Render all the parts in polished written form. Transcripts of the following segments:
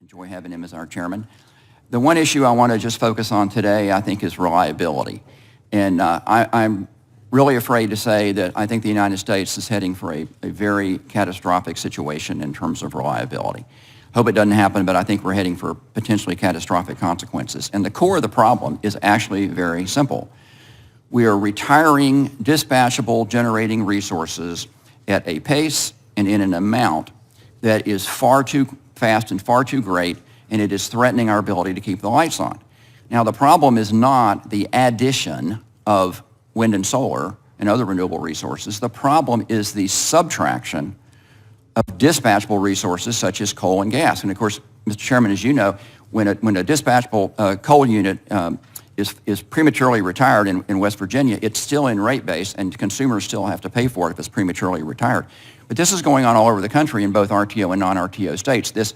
Enjoy having him as our chairman. The one issue I want to just focus on today, I think, is reliability. And I'm really afraid to say that I think the United States is heading for a very catastrophic situation in terms of reliability. Hope it doesn't happen, but I think we're heading for potentially catastrophic consequences. And the core of the problem is actually very simple. We are retiring dispatchable generating resources at a pace and in an amount that is far too fast and far too great, and it is threatening our ability to keep the lights on. Now, the problem is not the addition of wind and solar and other renewable resources. The problem is the subtraction of dispatchable resources such as coal and gas. And of course, Mr. Chairman, as you know, when a dispatchable coal unit is prematurely retired in West Virginia, it's still in rate base and consumers still have to pay for it if it's prematurely retired. But this is going on all over the country in both RTO and non-RTO states. This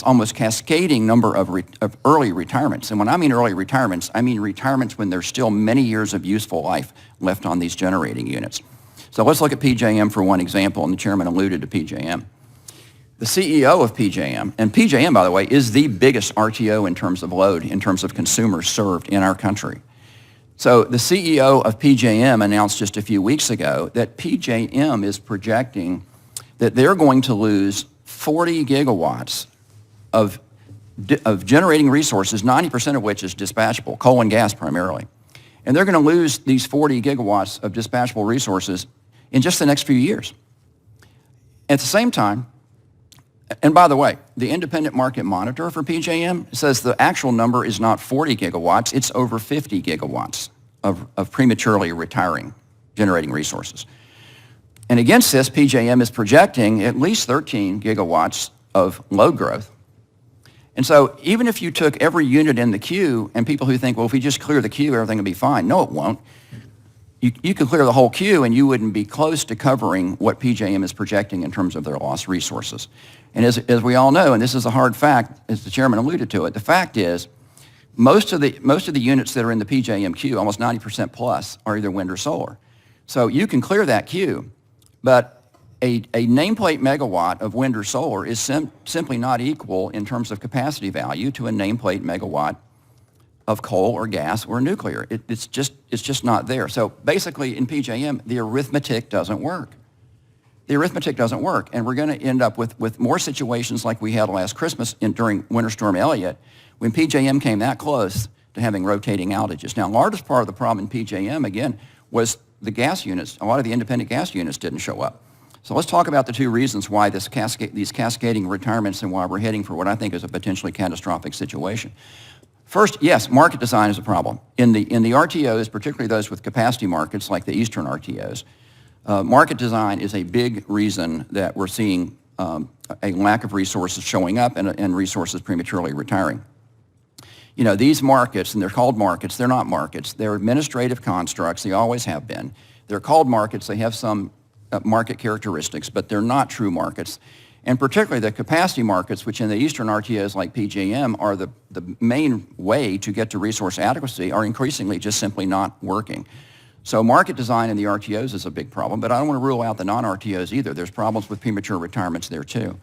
almost cascading number of early retirements. And when I mean early retirements, I mean retirements when there's still many years of useful life left on these generating units. So let's look at PJM for one example, and the chairman alluded to PJM. The CEO of PJM, and PJM, by the way, is the biggest RTO in terms of load, in terms of consumers served in our country. So the CEO of PJM announced just a few weeks ago that PJM is projecting that they're going to lose 40 gigawatts of generating resources, 90% of which is dispatchable, coal and gas primarily. And they're going to lose these 40 gigawatts of dispatchable resources in just the next few years. At the same time, and by the way, the independent market monitor for PJM says the actual number is not 40 gigawatts, it's over 50 gigawatts of prematurely retiring generating resources. And against this, PJM is projecting at least 13 gigawatts of load growth. And so even if you took every unit in the queue, and people who think, well, if we just clear the queue, everything will be fine. No, it won't. You could clear the whole queue and you wouldn't be close to covering what PJM is projecting in terms of their lost resources. And as we all know, and this is a hard fact, as the chairman alluded to it, the fact is most of the units that are in the PJM queue, almost 90% plus, are either wind or solar. So you can clear that queue, but a nameplate megawatt of wind or solar is simply not equal in terms of capacity value to a nameplate megawatt of coal or gas or nuclear. It's just not there. So basically in PJM, the arithmetic doesn't work. The arithmetic doesn't work, and we're going to end up with more situations like we had last Christmas during Winter Storm Elliott, when PJM came that close to having rotating outages. Now, the largest part of the problem in PJM, again, was the gas units. A lot of the independent gas units didn't show up. So let's talk about the two reasons why these cascading retirements and why we're heading for what I think is a potentially catastrophic situation. First, yes, market design is a problem. In the RTOs, particularly those with capacity markets like the eastern RTOs, market design is a big reason that we're seeing a lack of resources showing up and resources prematurely retiring. You know, these markets, and they're called markets, they're not markets. They're administrative constructs. They always have been. They're called markets. They have some market characteristics, but they're not true markets. And particularly the capacity markets, which in the eastern RTOs like PJM are the main way to get to resource adequacy, are increasingly just simply not working. So market design in the RTOs is a big problem, but I don't want to rule out the non-RTOs either. There's problems with premature retirements there too.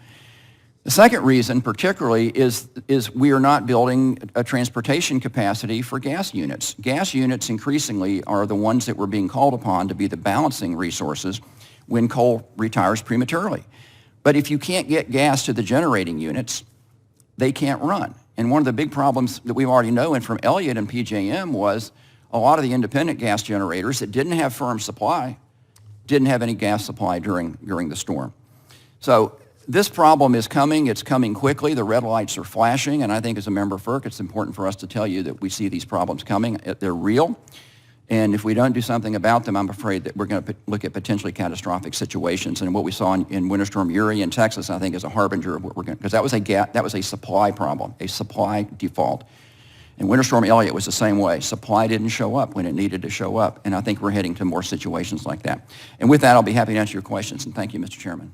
The second reason particularly is we are not building a transportation capacity for gas units. Gas units increasingly are the ones that we're being called upon to be the balancing resources when coal retires prematurely. But if you can't get gas to the generating units, they can't run. And one of the big problems that we already know, and from Elliott and PJM, was a lot of the independent gas generators that didn't have firm supply didn't have any gas supply during the storm. So this problem is coming. It's coming quickly. The red lights are flashing, and I think as a member of FERC, it's important for us to tell you that we see these problems coming. They're real. And if we don't do something about them, I'm afraid that we're going to look at potentially catastrophic situations. And what we saw in Winter Storm Uri in Texas, I think, is a harbinger of what we're going to, because that was a supply problem, a supply default. And Winter Storm Elliott was the same way. Supply didn't show up when it needed to show up. And I think we're heading to more situations like that. And with that, I'll be happy to answer your questions. And thank you, Mr. Chairman.